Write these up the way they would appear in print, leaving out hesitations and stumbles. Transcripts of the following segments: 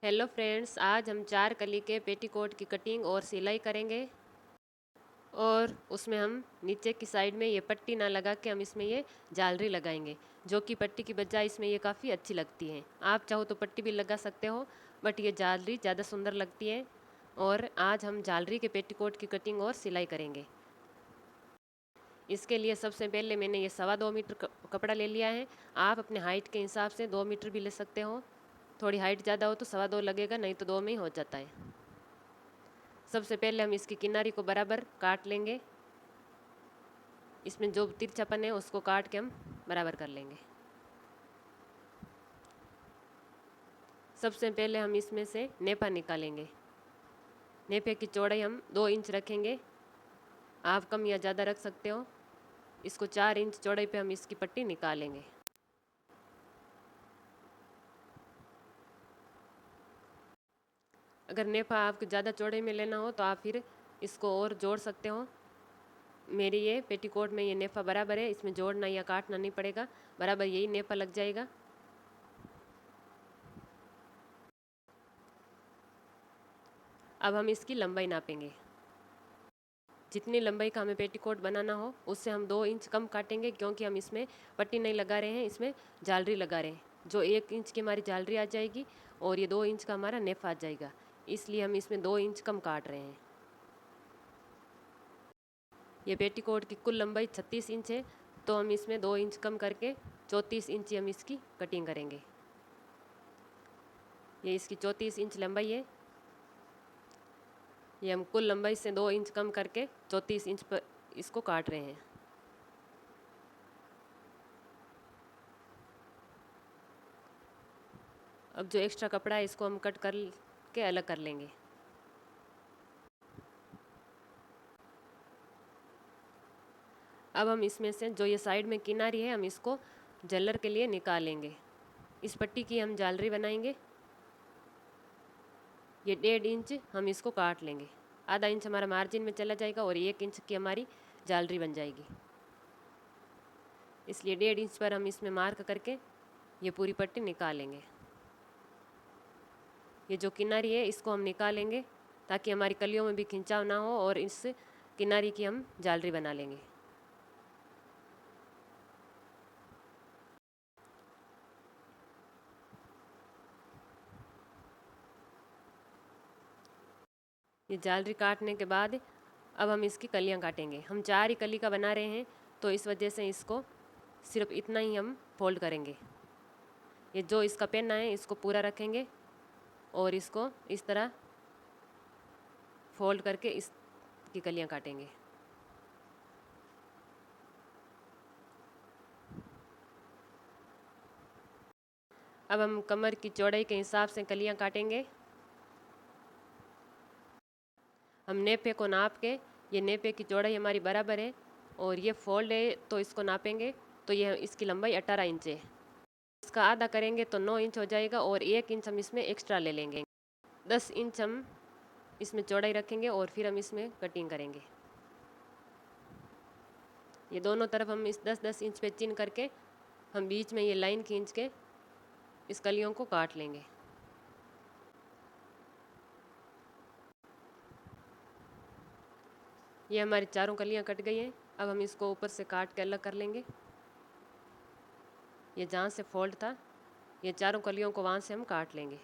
Hello friends, आज हम 4 कली के पेटीकोट की कटिंग और सिलाई करेंगे। और उसमें हम नीचे की साइड में ये पट्टी ना लगा के हम इसमें ये जालरी लगाएंगे, जो कि पट्टी की बजाय इसमें ये काफ़ी अच्छी लगती है। आप चाहो तो पट्टी भी लगा सकते हो, बट ये जालरी ज़्यादा सुंदर लगती है। और आज हम जालरी के पेटीकोट की कटिंग और सिलाई करेंगे। इसके लिए सबसे पहले मैंने ये 2.25 मीटर कपड़ा ले लिया है। आप अपने हाइट के हिसाब से 2 मीटर भी ले सकते हो। थोड़ी हाइट ज़्यादा हो तो 2.25 लगेगा, नहीं तो 2 में ही हो जाता है। सबसे पहले हम इसकी किनारी को बराबर काट लेंगे। इसमें जो तिरछापन है उसको काट के हम बराबर कर लेंगे। सबसे पहले हम इसमें से नेफा निकालेंगे। नेफे की चौड़ाई हम 2 इंच रखेंगे। आप कम या ज़्यादा रख सकते हो। इसको 4 इंच चौड़ाई पे हम इसकी पट्टी निकालेंगे। अगर नेफा आपको ज़्यादा चौड़ाई में लेना हो तो आप फिर इसको और जोड़ सकते हो। मेरी ये पेटीकोट में ये नेफा बराबर है, इसमें जोड़ना या काटना नहीं पड़ेगा, बराबर यही नेफा लग जाएगा। अब हम इसकी लंबाई नापेंगे। जितनी लंबाई का हमें पेटीकोट बनाना हो उससे हम 2 इंच कम काटेंगे, क्योंकि हम इसमें पट्टी नहीं लगा रहे हैं, इसमें जालरी लगा रहे हैं। जो 1 इंच की हमारी जालरी आ जाएगी और ये 2 इंच का हमारा नेफा आ जाएगा, इसलिए हम इसमें 2 इंच कम काट रहे हैं। ये पेटीकोट की कुल लंबाई 36 इंच है, तो हम इसमें 2 इंच कम करके 34 इंच हम इसकी कटिंग करेंगे। ये इसकी 34 इंच लंबाई है। ये हम कुल लंबाई से 2 इंच कम करके 34 इंच पर इसको काट रहे हैं। अब जो एक्स्ट्रा कपड़ा है इसको हम कट कर के अलग कर लेंगे। अब हम इसमें से जो ये साइड में किनारी है हम इसको जल्लर के लिए निकालेंगे। इस पट्टी की हम जालरी बनाएंगे। ये 1.5 इंच हम इसको काट लेंगे। आधा इंच हमारा मार्जिन में चला जाएगा और 1 इंच की हमारी जालरी बन जाएगी। इसलिए 1.5 इंच पर हम इसमें मार्क करके ये पूरी पट्टी निकालेंगे। ये जो किनारी है इसको हम निकालेंगे ताकि हमारी कलियों में भी खिंचाव ना हो, और इस किनारी की हम जालरी बना लेंगे। ये जालरी काटने के बाद अब हम इसकी कलियां काटेंगे। हम 4 ही कली का बना रहे हैं, तो इस वजह से इसको सिर्फ इतना ही हम फोल्ड करेंगे। ये जो इसका पेन है इसको पूरा रखेंगे और इसको इस तरह फोल्ड करके इसकी कलियां काटेंगे। अब हम कमर की चौड़ाई के हिसाब से कलियां काटेंगे। हम नेफे को नाप के, ये नेफे की चौड़ाई हमारी बराबर है और ये फोल्ड है तो इसको नापेंगे, तो ये इसकी लंबाई 18 इंच है। इसका आधा करेंगे तो 9 इंच हो जाएगा और 1 इंच हम इसमें एक्स्ट्रा ले लेंगे। 10 इंच हम इसमें चौड़ाई रखेंगे और फिर हम इसमें कटिंग करेंगे। ये दोनों तरफ हम इस 10-10 इंच पे चिन करके हम बीच में ये लाइन खींच के इस कलियों को काट लेंगे। ये हमारी चारों कलियां कट गई हैं। अब हम इसको ऊपर से काट के अलग कर लेंगे। ये जहाँ से फोल्ड था ये चारों कलियों को वहाँ से हम काट लेंगे।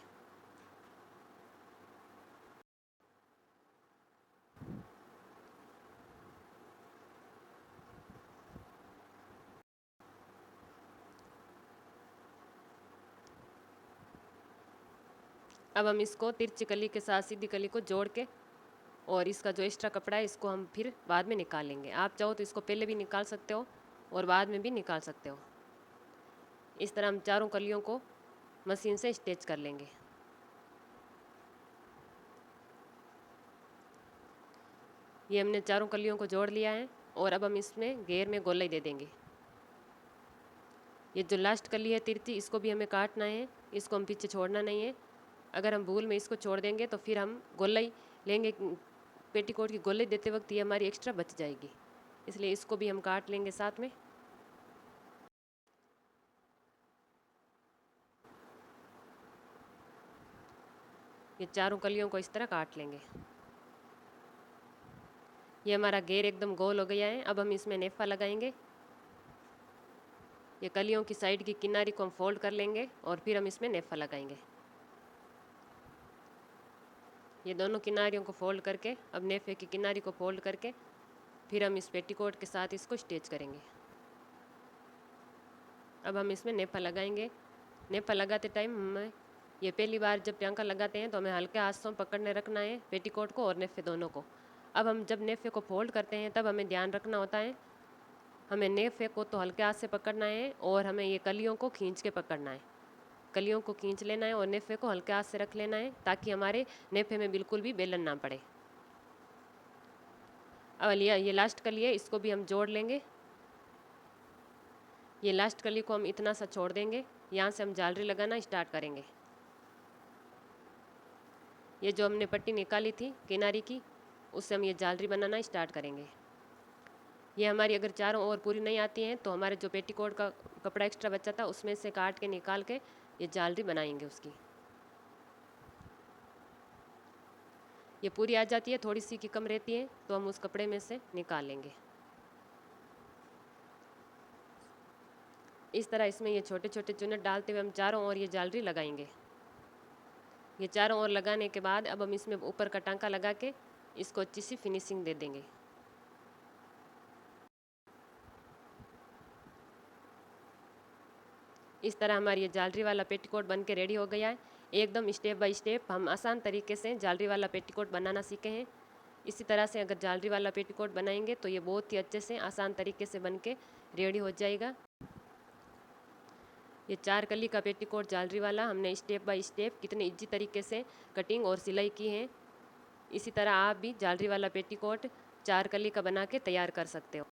अब हम इसको तिरछी कली के साथ सीधी कली को जोड़ के, और इसका जो एक्स्ट्रा कपड़ा है इसको हम फिर बाद में निकालेंगे। आप चाहो तो इसको पहले भी निकाल सकते हो और बाद में भी निकाल सकते हो। इस तरह हम चारों कलियों को मशीन से स्टिच कर लेंगे। ये हमने चारों कलियों को जोड़ लिया है और अब हम इसमें घेर में गोलाई दे देंगे। ये जो लास्ट कली है तिरछी, इसको भी हमें काटना है, इसको हम पीछे छोड़ना नहीं है। अगर हम भूल में इसको छोड़ देंगे तो फिर हम गोलाई लेंगे, पेटीकोट की गोलाई देते वक्त ये हमारी एक्स्ट्रा बच जाएगी, इसलिए इसको भी हम काट लेंगे साथ में। ये चारों कलियों को इस तरह काट लेंगे। ये हमारा घेर एकदम गोल हो गया है। अब हम इसमें नेफा लगाएंगे। ये कलियों की साइड की किनारी को हम फोल्ड कर लेंगे और फिर हम इसमें नेफा लगाएंगे। ये दोनों किनारियों को फोल्ड करके अब नेफे की किनारी को फोल्ड करके फिर हम इस पेटीकोट के साथ इसको स्टिच करेंगे। अब हम इसमें नेफा लगाएंगे। नेफा लगाते टाइम हमें ये पहली बार जब टांका लगाते हैं तो हमें हल्के हाथ से पकड़ने रखना है पेटीकोट को और नेफे दोनों को। अब हम जब नेफे को फोल्ड करते हैं तब हमें ध्यान रखना होता है, हमें नेफे को तो हल्के हाथ से पकड़ना है और हमें ये कलियों को खींच के पकड़ना है। कलियों को खींच लेना है और नेफे को हल्के हाथ से रख लेना है ताकि हमारे नेफे में बिल्कुल भी बेलन ना पड़े। अब ये लास्ट कली है, इसको भी हम जोड़ लेंगे। ये लास्ट कली को हम इतना सा छोड़ देंगे। यहाँ से हम जालरी लगाना स्टार्ट करेंगे। ये जो हमने पट्टी निकाली थी किनारी की, उससे हम ये जालरी बनाना स्टार्ट करेंगे। ये हमारी अगर चारों ओर पूरी नहीं आती हैं तो हमारे जो पेटीकोट का कपड़ा एक्स्ट्रा बचा था उसमें से काट के निकाल के ये जालरी बनाएंगे उसकी। ये पूरी आ जाती है, थोड़ी सी की कम रहती है तो हम उस कपड़े में से निकाल लेंगे। इस तरह इसमें ये छोटे छोटे चुन्नट डालते हुए हम चारों ओर ये जालरी लगाएंगे। ये चारों ओर लगाने के बाद अब हम इसमें ऊपर का टांका लगा के इसको अच्छी सी फिनिशिंग दे देंगे। इस तरह हमारी ये जालरी वाला पेटीकोट बन के रेडी हो गया है। एकदम स्टेप बाय स्टेप हम आसान तरीके से जालरी वाला पेटीकोट बनाना सीखे हैं। इसी तरह से अगर जालरी वाला पेटीकोट बनाएंगे तो ये बहुत ही अच्छे से आसान तरीके से बन के रेडी हो जाएगा। ये 4 कली का पेटीकोट जालरी वाला हमने स्टेप बाय स्टेप कितने इजी तरीके से कटिंग और सिलाई की है। इसी तरह आप भी जालरी वाला पेटीकोट 4 कली का बना के तैयार कर सकते हो।